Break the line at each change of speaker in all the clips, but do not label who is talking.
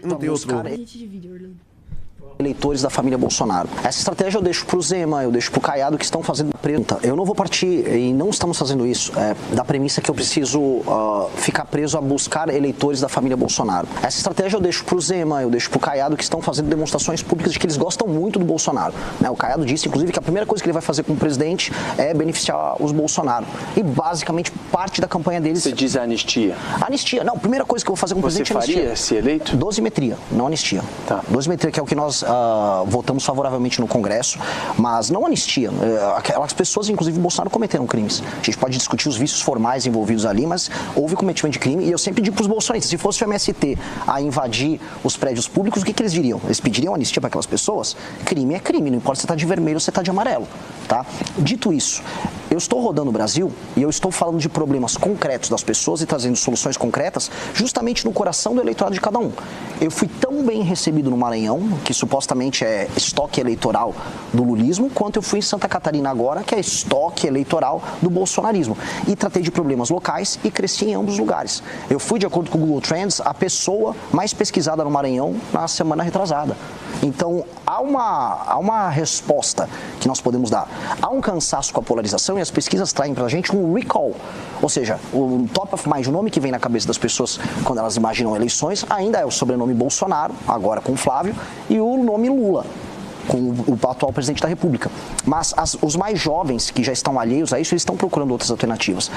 Não tem outro...
A gente divide, Orlando. Eleitores da família Bolsonaro. Essa estratégia eu deixo para o Zema, eu deixo para o Caiado, que estão fazendo pergunta. Eu não vou partir, e não estamos fazendo isso, da premissa que eu preciso ficar preso a buscar eleitores da família Bolsonaro. Essa estratégia eu deixo para o Zema, eu deixo para o Caiado, que estão fazendo demonstrações públicas de que eles gostam muito do Bolsonaro. O Caiado disse, inclusive, que a primeira coisa que ele vai fazer como presidente é beneficiar os Bolsonaro. E, basicamente, parte da campanha deles...
Você diz a anistia?
Anistia. Não, a primeira coisa que eu vou fazer como presidente é anistia.
Você faria se eleito?
Dosimetria, não anistia.
Tá.
Dosimetria, que é o que nós votamos favoravelmente no Congresso, mas não anistia. Aquelas pessoas, inclusive Bolsonaro, cometeram crimes. A gente pode discutir os vícios formais envolvidos ali, mas houve cometimento de crime, e eu sempre digo para os bolsonaristas, se fosse o MST a invadir os prédios públicos, o que eles diriam? Eles pediriam anistia para aquelas pessoas? Crime é crime, não importa se você está de vermelho ou se você está de amarelo. Tá? Dito isso, eu estou rodando o Brasil e eu estou falando de problemas concretos das pessoas e trazendo soluções concretas justamente no coração do eleitorado de cada um. Eu fui tão bem recebido no Maranhão, que supostamente é estoque eleitoral do lulismo, quanto eu fui em Santa Catarina agora, que é estoque eleitoral do bolsonarismo. E tratei de problemas locais e cresci em ambos os lugares. Eu fui, de acordo com o Google Trends, a pessoa mais pesquisada no Maranhão na semana retrasada. Então, há uma resposta que nós podemos dar. Há um cansaço com a polarização e as pesquisas traem pra gente um recall. Ou seja, o top of mind, o nome que vem na cabeça das pessoas quando elas imaginam eleições, ainda é o sobrenome Bolsonaro, agora com Flávio, e o nome Lula, com o atual presidente da República. Mas os mais jovens, que já estão alheios a isso, eles estão procurando outras alternativas.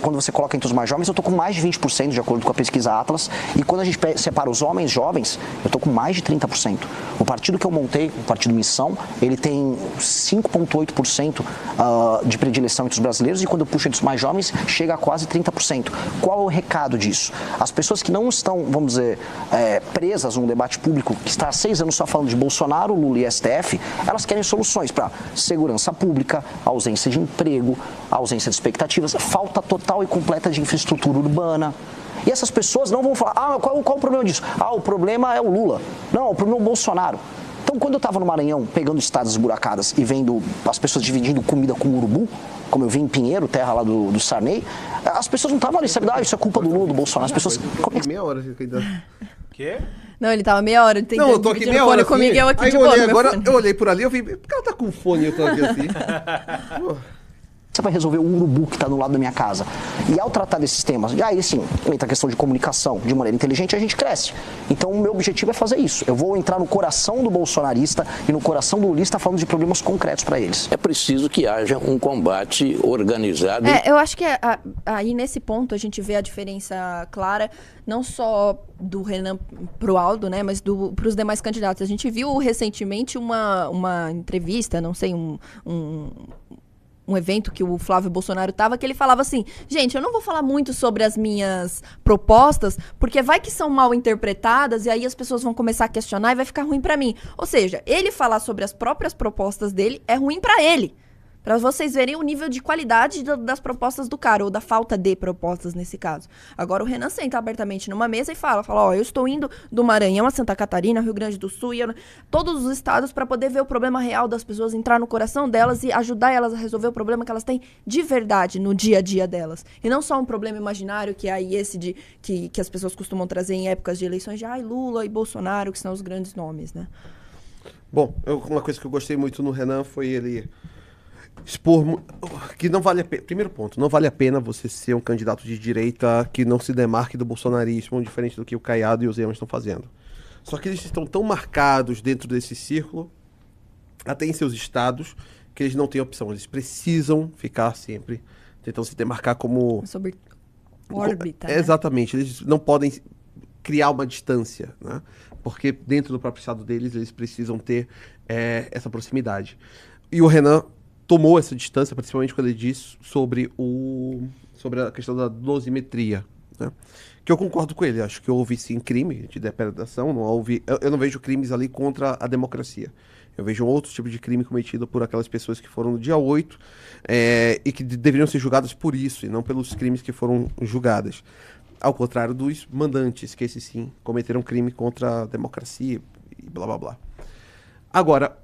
Quando você coloca entre os mais jovens, eu estou com mais de 20%, de acordo com a pesquisa Atlas, e quando a gente separa os homens jovens, eu estou com mais de 30%. O partido que eu montei, o Partido Missão, ele tem 5,8% de predileção entre os brasileiros, e quando eu puxo entre os mais jovens, chega a quase 30%. Qual é o recado disso? As pessoas que não estão, vamos dizer, presas num debate público, que está há 6 anos só falando de Bolsonaro, Lula e STF, elas querem soluções para segurança pública, ausência de emprego, ausência de expectativas, falta total e completa de infraestrutura urbana. E essas pessoas não vão falar, qual o problema disso? O problema é o Lula. Não, o problema é o Bolsonaro. Então, quando eu estava no Maranhão, pegando estradas esburacadas e vendo as pessoas dividindo comida com urubu, como eu vi em Pinheiro, terra lá do Sarney, as pessoas não estavam ali, sabe? Isso é culpa do Lula, do Bolsonaro. As pessoas...
Meia hora que ainda...
Quê?
Não, ele tava meia hora tentando
Não, eu tô aqui meia hora
comigo,
assim,
eu aqui
aí
de
eu
boa
olhei
no meu
agora,
fone.
eu olhei por ali, eu vi, por que ela tá com fone e eu tô aqui assim? Pô.
Você vai resolver o urubu que está no lado da minha casa. E ao tratar desses temas, aí sim, entra a questão de comunicação de maneira inteligente, a gente cresce. Então o meu objetivo é fazer isso. Eu vou entrar no coração do bolsonarista e no coração do lulista falando de problemas concretos para eles.
É preciso que haja um combate organizado.
Eu acho que aí nesse ponto a gente vê a diferença clara, não só do Renan pro Aldo, né, mas pros demais candidatos. A gente viu recentemente uma entrevista, não sei, um evento que o Flávio Bolsonaro tava, que ele falava assim, gente, eu não vou falar muito sobre as minhas propostas, porque vai que são mal interpretadas e aí as pessoas vão começar a questionar e vai ficar ruim pra mim. Ou seja, ele falar sobre as próprias propostas dele é ruim pra ele. Pra vocês verem o nível de qualidade das propostas do cara, ou da falta de propostas nesse caso. Agora o Renan senta abertamente numa mesa e fala, eu estou indo do Maranhão a Santa Catarina, Rio Grande do Sul, todos os estados para poder ver o problema real das pessoas, entrar no coração delas e ajudar elas a resolver o problema que elas têm de verdade no dia a dia delas. E não só um problema imaginário, que é aí esse que as pessoas costumam trazer em épocas de eleições de Lula e Bolsonaro, que são os grandes nomes, né?
Bom, uma coisa que eu gostei muito no Renan foi ele expor que não vale a pena. Primeiro ponto, não vale a pena você ser um candidato de direita que não se demarque do bolsonarismo, diferente do que o Caiado e o Zema estão fazendo. Só que eles estão tão marcados dentro desse círculo, até em seus estados, que eles não têm opção. Eles precisam ficar sempre tentando se demarcar como...
Sobre órbita, né?
Exatamente. Eles não podem criar uma distância, né? Porque dentro do próprio estado deles, eles precisam ter essa proximidade. E o Renan tomou essa distância, principalmente quando ele disse sobre a questão da dosimetria, né? Que eu concordo com ele. Acho que houve sim crime de depredação, eu não vejo crimes ali contra a democracia. Eu vejo outro tipo de crime cometido por aquelas pessoas que foram no dia 8 e que deveriam ser julgadas por isso, e não pelos crimes que foram julgadas. Ao contrário dos mandantes, que esses sim cometeram crime contra a democracia e blá blá blá. Agora,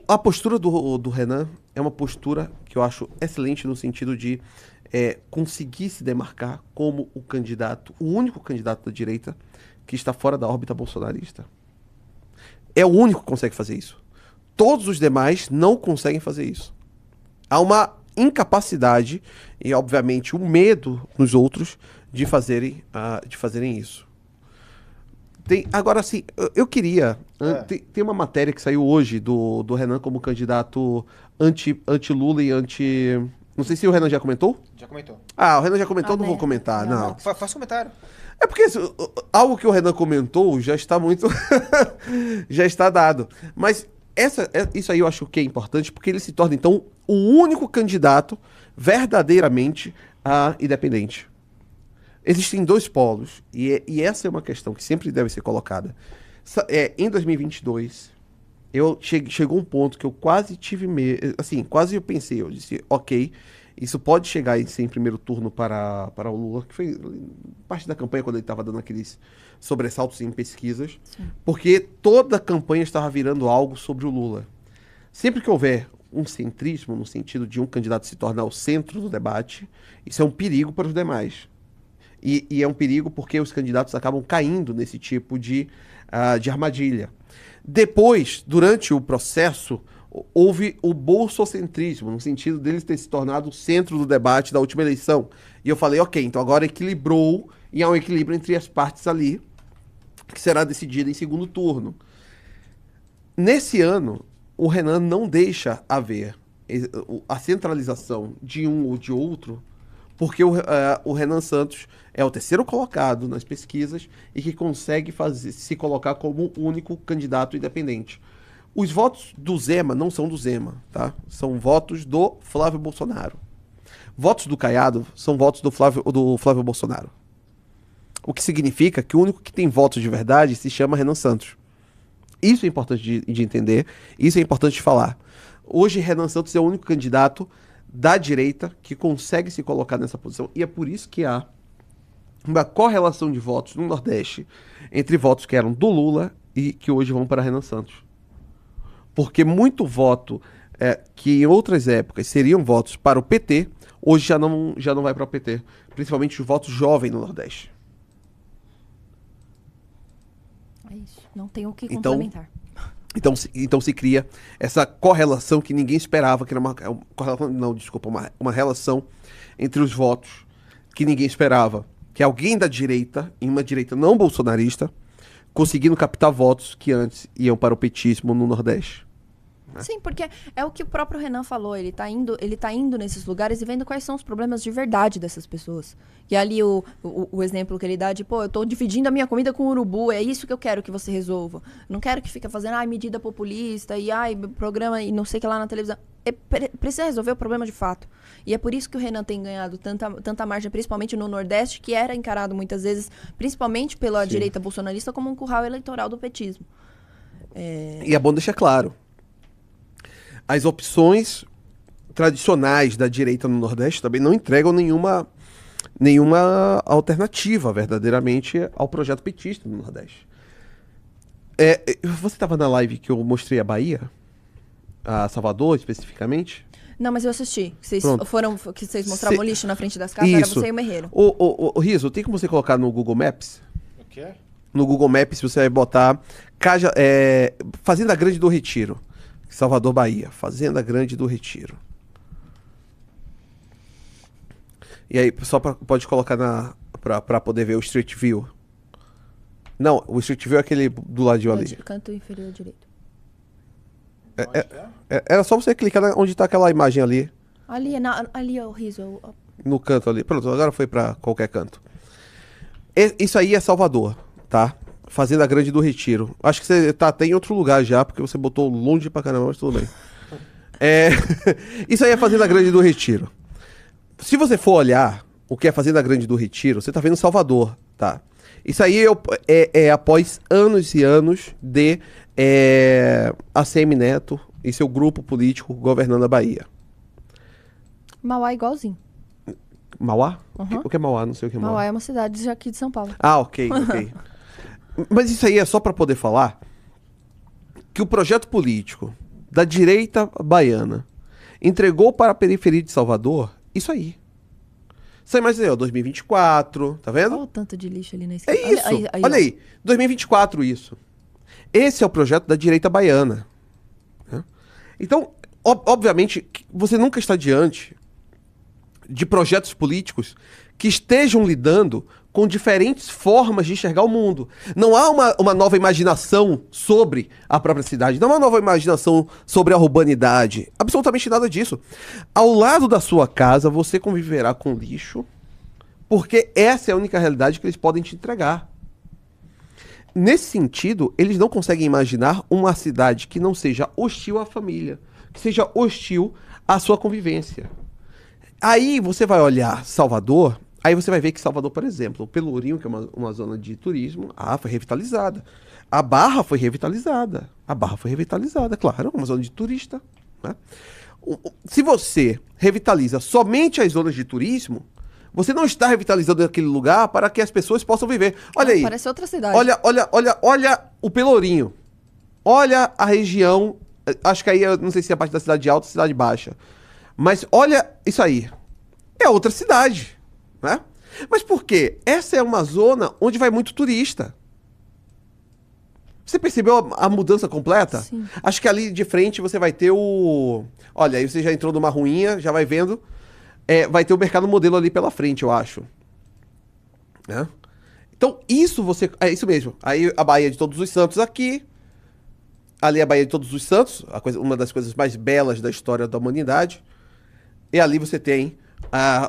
A postura do Renan é uma postura que eu acho excelente no sentido de conseguir se demarcar como o único candidato da direita que está fora da órbita bolsonarista. É o único que consegue fazer isso. Todos os demais não conseguem fazer isso. Há uma incapacidade e, obviamente, um medo nos outros de fazerem isso. Agora, assim, eu queria... Tem uma matéria que saiu hoje do Renan como candidato anti-Lula e anti... Não sei se o Renan já comentou?
Já comentou.
O Renan já comentou, não vou comentar, não.
Faça comentário.
É porque algo que o Renan comentou já está muito... já está dado. Mas isso aí eu acho que é importante, porque ele se torna, então, o único candidato verdadeiramente independente. Existem dois polos, e essa é uma questão que sempre deve ser colocada. Em 2022, chegou um ponto que eu quase tive medo, assim, quase eu pensei, eu disse, ok, isso pode chegar e ser em primeiro turno para o Lula, que foi parte da campanha quando ele estava dando aqueles sobressaltos em pesquisas, porque toda a campanha estava virando algo sobre o Lula. Sempre que houver um centrismo, no sentido de um candidato se tornar o centro do debate, isso é um perigo para os demais. E é um perigo porque os candidatos acabam caindo nesse tipo de armadilha. Depois, durante o processo, houve o bolsocentrismo, no sentido deles ter se tornado o centro do debate da última eleição. E eu falei, ok, então agora equilibrou, e há um equilíbrio entre as partes ali, que será decidido em segundo turno. Nesse ano, o Renan não deixa haver a centralização de um ou de outro, porque o Renan Santos é o terceiro colocado nas pesquisas e que consegue se colocar como o único candidato independente. Os votos do Zema não são do Zema, tá? São votos do Flávio Bolsonaro. Votos do Caiado são votos do Flávio Bolsonaro. O que significa que o único que tem votos de verdade se chama Renan Santos. Isso é importante de entender, isso é importante de falar. Hoje, Renan Santos é o único candidato da direita que consegue se colocar nessa posição, e é por isso que há uma correlação de votos no Nordeste entre votos que eram do Lula e que hoje vão para Renan Santos. Porque muito voto que em outras épocas seriam votos para o PT, hoje já não vai para o PT, principalmente os votos jovens no Nordeste.
É isso, não tem o que complementar.
Então se cria essa correlação que ninguém esperava, que era uma relação entre os votos que ninguém esperava. Que alguém da direita, em uma direita não bolsonarista, conseguindo captar votos que antes iam para o petismo no Nordeste.
Sim, porque é o que o próprio Renan falou, ele tá indo nesses lugares e vendo quais são os problemas de verdade dessas pessoas. E ali o exemplo que ele dá de, eu tô dividindo a minha comida com o urubu, é isso que eu quero que você resolva. Não quero que fique fazendo, medida populista, e programa e não sei o que lá na televisão. Precisa resolver o problema de fato. E é por isso que o Renan tem ganhado tanta margem, principalmente no Nordeste, que era encarado muitas vezes, principalmente pela direita bolsonarista, como um curral eleitoral do petismo.
E é bom deixar claro. As opções tradicionais da direita no Nordeste também não entregam nenhuma alternativa verdadeiramente ao projeto petista no Nordeste. Você estava na live que eu mostrei a Bahia? A Salvador, especificamente?
Não, mas eu assisti. Que vocês mostravam o lixo na frente das casas,
Isso.
Era você e o Merreiro.
Ô, Riso, tem como você colocar no Google Maps?
O quê?
No Google Maps você vai botar Fazenda Grande do Retiro. Salvador, Bahia. Fazenda Grande do Retiro. E aí, pode colocar pra poder ver o Street View. Não, o Street View é aquele do ladinho ali.
Canto inferior direito.
Era só você clicar onde tá aquela imagem ali.
Ali é o Riso.
No canto ali. Pronto, agora foi pra qualquer canto. Isso aí é Salvador, tá? Fazenda Grande do Retiro. Acho que você tá até em outro lugar já, porque você botou longe pra caramba, mas tudo bem. Isso aí é Fazenda Grande do Retiro. Se você for olhar o que é Fazenda Grande do Retiro, você tá vendo Salvador, tá? Isso aí é após anos e anos de ACM Neto e seu grupo político governando a Bahia.
Mauá é igualzinho.
Mauá?
Uhum.
O que é Mauá? Não sei o que é Mauá.
Mauá é uma cidade aqui de São Paulo.
Ok. Mas isso aí é só para poder falar que o projeto político da direita baiana entregou para a periferia de Salvador, isso aí. Você imagina, ó, 2024, tá vendo?
Olha o tanto de lixo ali na esquerda.
É isso, olha aí, 2024 isso. Esse é o projeto da direita baiana. Né? Então, obviamente, você nunca está diante de projetos políticos que estejam lidando com diferentes formas de enxergar o mundo. Não há uma nova imaginação sobre a própria cidade, não há uma nova imaginação sobre a urbanidade, absolutamente nada disso. Ao lado da sua casa, você conviverá com lixo, porque essa é a única realidade que eles podem te entregar. Nesse sentido, eles não conseguem imaginar uma cidade que não seja hostil à família, que seja hostil à sua convivência. Aí você vai olhar Salvador, aí você vai ver que Salvador, por exemplo, o Pelourinho, que é uma zona de turismo, foi revitalizada. A Barra foi revitalizada. A Barra foi revitalizada, claro, uma zona de turista. Né? Se você revitaliza somente as zonas de turismo, você não está revitalizando aquele lugar para que as pessoas possam viver. Olha aí.
Parece outra cidade.
Olha o Pelourinho. Olha a região. Acho que aí, eu não sei se é a parte da cidade alta ou cidade baixa. Mas olha isso aí. É outra cidade. Né? Mas por quê? Essa é uma zona onde vai muito turista. Você percebeu a mudança completa?
Sim.
Acho que ali de frente você vai ter o... Olha, aí você já entrou numa ruinha, já vai vendo. Vai ter o mercado modelo ali pela frente, eu acho. Né? Então, isso você... É isso mesmo. Aí a Baía de Todos os Santos aqui. Ali é a Baía de Todos os Santos, uma das coisas mais belas da história da humanidade. E ali você tem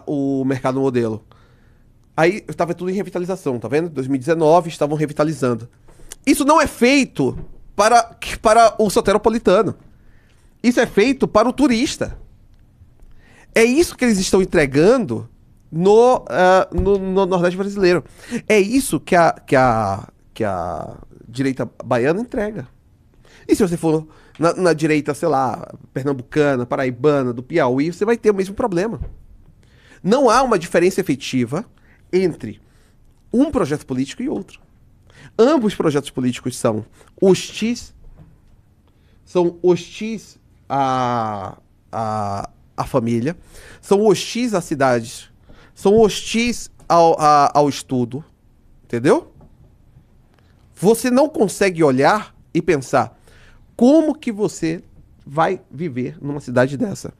o mercado modelo. Aí estava tudo em revitalização, tá vendo? 2019 estavam revitalizando. Isso não é feito para o soteropolitano. Isso é feito para o turista. É isso que eles estão entregando no Nordeste brasileiro. É isso que a direita baiana entrega. E se você for na direita, sei lá, pernambucana, paraibana, do Piauí, você vai ter o mesmo problema. Não há uma diferença efetiva entre um projeto político e outro. Ambos projetos políticos são hostis à família, são hostis às cidades, são hostis ao estudo, entendeu? Você não consegue olhar e pensar como que você vai viver numa cidade dessa.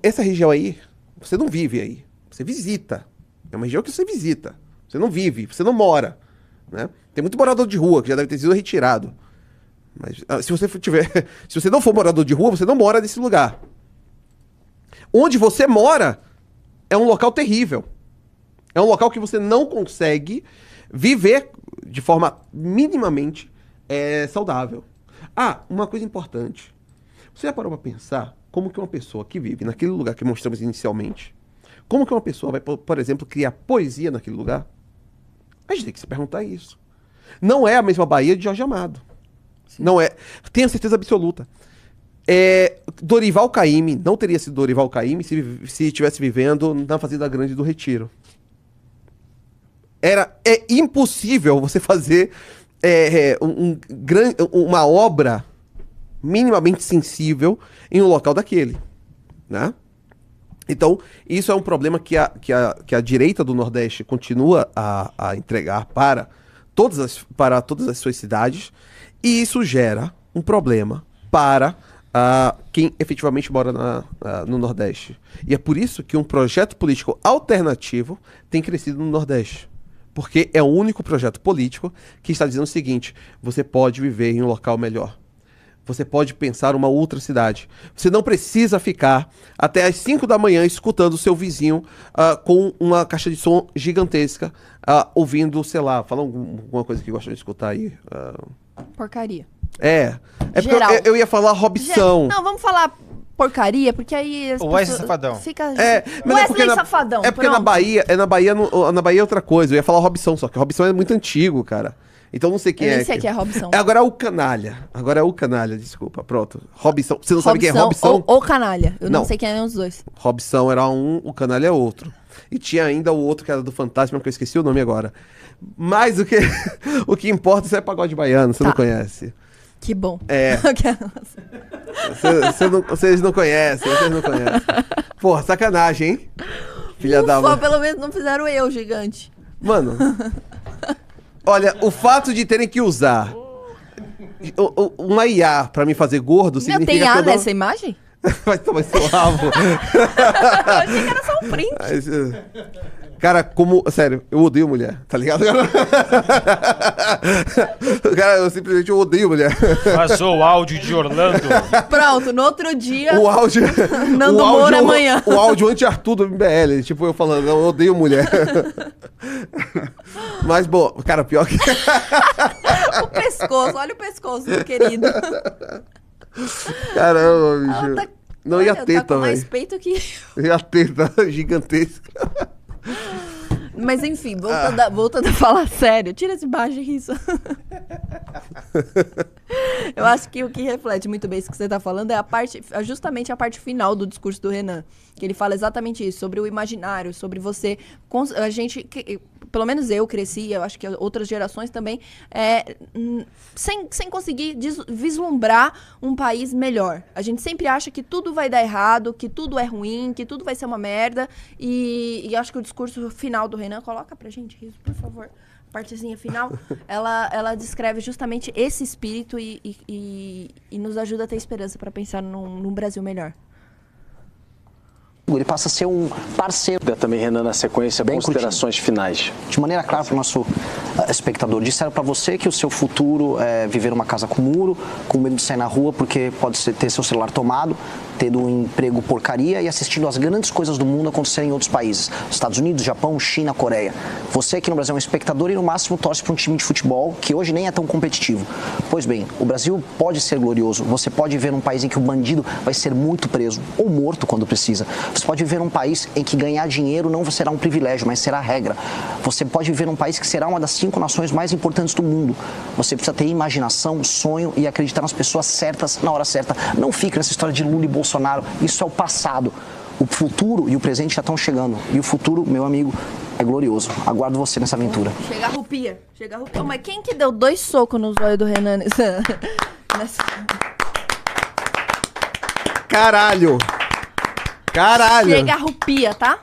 Essa região aí, você não vive aí, você visita. É uma região que você visita, você não vive, você não mora. Né? Tem muito morador de rua que já deve ter sido retirado. Mas se você não for morador de rua, você não mora nesse lugar. Onde você mora é um local terrível. É um local que você não consegue viver de forma minimamente saudável. Uma coisa importante. Você já parou para pensar como que uma pessoa que vive naquele lugar que mostramos inicialmente, como que uma pessoa vai, por exemplo, criar poesia naquele lugar? A gente tem que se perguntar isso. Não é a mesma Bahia de Jorge Amado. Sim. Não é. Tenho certeza absoluta. Dorival Caymmi não teria sido Dorival Caymmi se estivesse vivendo na Fazenda Grande do Retiro. É impossível você fazer uma obra minimamente sensível em um local daquele. Né? Então, isso é um problema que a direita do Nordeste continua a entregar para todas as suas cidades, e isso gera um problema para quem efetivamente mora no Nordeste. E é por isso que um projeto político alternativo tem crescido no Nordeste. Porque é o único projeto político que está dizendo o seguinte: você pode viver em um local melhor. Você pode pensar uma outra cidade. Você não precisa ficar até às 5 da manhã escutando o seu vizinho com uma caixa de som gigantesca, ouvindo, sei lá, fala alguma coisa que gosta de escutar aí.
Porcaria.
Porque eu ia falar Robson.
Não, vamos falar porcaria, porque aí
o Wesley Safadão.
Fica...
Wesley
Safadão.
É porque na Bahia é outra coisa. Eu ia falar Robson, só que Robson é muito antigo, cara. Então não sei quem é.
Eu nem sei quem é Robson.
Agora é o Canalha, desculpa. Pronto. Robson. Você não sabe quem é Robson?
Ou Canalha. Eu não sei quem é os dois.
Robson era um, o Canalha é outro. E tinha ainda o outro que era do Fantasma, que eu esqueci o nome agora. Mas o que importa é pagode baiano, você não conhece.
Que bom.
É. Vocês não conhecem, Porra, sacanagem, hein? Filha da mãe.
Pelo menos não fizeram eu, gigante.
Mano, olha, o fato de terem que usar uma IA pra me fazer gordo significa
tem
que
A
eu não...
nessa imagem?
Vai tomar seu rabo.
Eu achei que era só um print.
Cara, sério, eu odeio mulher, tá ligado? Cara, eu simplesmente odeio mulher.
Vazou o áudio de Orlando.
Pronto, no outro dia...
O áudio...
Nando Moura amanhã.
O áudio anti-Arthur do MBL. Tipo, eu falando, eu odeio mulher. Mas, bom, cara, pior que...
O pescoço, olha o pescoço, meu querido.
Caramba, bicho.
Tá,
não, e a teta,
tá com mais
velho.
peito que...
E a teta gigantesca.
Mas enfim, voltando a falar sério, tira esse baixo isso. Eu acho que o que reflete muito bem isso que você está falando é justamente a parte final do discurso do Renan, que ele fala exatamente isso, sobre o imaginário, sobre você... A gente, pelo menos eu cresci, eu acho que outras gerações também, sem conseguir vislumbrar um país melhor. A gente sempre acha que tudo vai dar errado, que tudo é ruim, que tudo vai ser uma merda, e acho que o discurso final do Renan, coloca pra gente, Riso, por favor, partezinha final, ela descreve justamente esse espírito e nos ajuda a ter esperança para pensar num Brasil melhor.
Ele passa a ser um parceiro.
Também, Renan, na sequência,
bem
considerações finais.
De maneira clara para o nosso espectador. Disseram para você que o seu futuro é viver numa casa com muro, com medo de sair na rua porque pode ter seu celular tomado, tendo um emprego porcaria e assistindo as grandes coisas do mundo acontecerem em outros países. Estados Unidos, Japão, China, Coreia. Você aqui no Brasil é um espectador e no máximo torce para um time de futebol que hoje nem é tão competitivo. Pois bem, o Brasil pode ser glorioso. Você pode viver num país em que o bandido vai ser muito preso ou morto quando precisa. Você pode viver num país em que ganhar dinheiro não será um privilégio, mas será a regra. Você pode viver num país que será uma das 5 nações mais importantes do mundo. Você precisa ter imaginação, sonho e acreditar nas pessoas certas na hora certa. Não fique nessa história de Lula e Bolsonaro. Isso é o passado. O futuro e o presente já estão chegando. E o futuro, meu amigo, é glorioso. Aguardo você nessa aventura.
Chega a rupia. Oh, mas quem que deu 2 socos nos olhos do Renan nessa...
Caralho!
Chega a rupia, tá?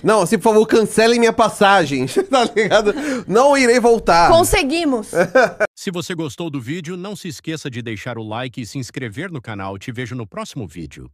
Não, assim, por favor, cancelem minha passagem, tá ligado? Não irei voltar.
Conseguimos!
Se você gostou do vídeo, não se esqueça de deixar o like e se inscrever no canal. Te vejo no próximo vídeo.